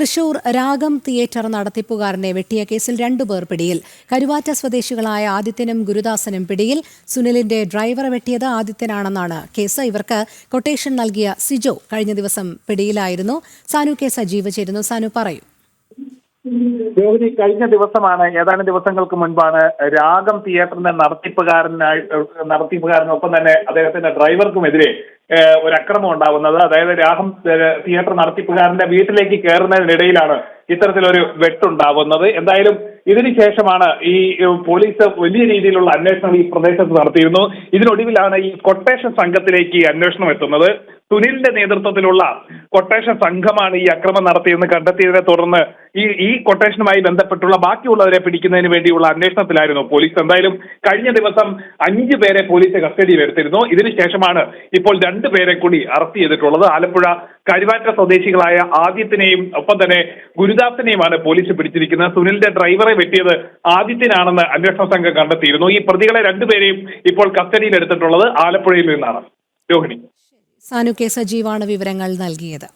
തൃശൂർ രാഗം തിയേറ്റർ നടത്തിപ്പുകാരനെ വെട്ടിയ കേസിൽ 2 പേർ പിടിയിൽ. കരുവാറ്റ സ്വദേശികളായ ആദിത്യനും ഗുരുദാസനും പിടിയിൽ. സുനിലിന്റെ ഡ്രൈവറെ വെട്ടിയത് ആദിത്യനാണെന്നാണ് കേസ്. ഇവർക്ക് കൊട്ടേഷൻ നൽകിയ സിജോ കഴിഞ്ഞ ദിവസം പിടിയിലായിരുന്നു. സാനു കെ സജീവ് ചേരുന്നു. സാനു, പറയൂ. കഴിഞ്ഞ ദിവസമാണ്, ഏതാനും ദിവസങ്ങൾക്ക് മുൻപാണ് രാഗം തിയേറ്ററിന്റെ നടത്തിപ്പുകാരനൊപ്പം തന്നെ അദ്ദേഹത്തിന്റെ ഡ്രൈവർക്കുമെതിരെ ഒരു അക്രമം ഉണ്ടാവുന്നത്. അതായത് രാഗം തിയേറ്റർ നടത്തിപ്പുകാരന്റെ വീട്ടിലേക്ക് കയറുന്നതിനിടയിലാണ് ഇത്തരത്തിലൊരു വെട്ടുണ്ടാവുന്നത്. എന്തായാലും ഇതിനുശേഷമാണ് ഈ പോലീസ് വലിയ രീതിയിലുള്ള അന്വേഷണം ഈ പ്രദേശത്ത് നടത്തിയിരുന്നു. ഇതിനൊടുവിലാണ് ഈ കൊട്ടേഷൻ സംഘത്തിലേക്ക് ഈ അന്വേഷണം എത്തുന്നത്. സുനിലിന്റെ നേതൃത്വത്തിലുള്ള കൊട്ടേഷൻ സംഘമാണ് ഈ അക്രമം നടത്തിയെന്ന് കണ്ടെത്തിയതിനെ തുടർന്ന് ഈ കൊട്ടേഷനുമായി ബന്ധപ്പെട്ടുള്ള ബാക്കിയുള്ളവരെ പിടിക്കുന്നതിന് വേണ്ടിയുള്ള അന്വേഷണത്തിലായിരുന്നു പോലീസ്. എന്തായാലും കഴിഞ്ഞ ദിവസം 5 പേരെ പോലീസ് കസ്റ്റഡിയിൽ എടുത്തിരുന്നു. ഇതിനുശേഷമാണ് ഇപ്പോൾ 2 പേരെ കൂടി അറസ്റ്റ് ചെയ്തിട്ടുള്ളത്. ആലപ്പുഴ കരുവാറ്റ സ്വദേശികളായ ആദിത്യനെയും ഒപ്പം തന്നെ ഗുരുദാസനെയുമാണ് പോലീസ് പിടിച്ചിരിക്കുന്നത്. സുനിലിന്റെ ഡ്രൈവറെ വെട്ടിയത് ആദിത്യനാണെന്ന് അന്വേഷണ സംഘം കണ്ടെത്തിയിരുന്നു. ഈ പ്രതികളെ 2 പേരെയും ഇപ്പോൾ കസ്റ്റഡിയിൽ എടുത്തിട്ടുള്ളത് ആലപ്പുഴയിൽ നിന്നാണ്. രോഹിണി. സാനു കെ സജീവാണ് വിവരങ്ങൾ നൽകിയത്.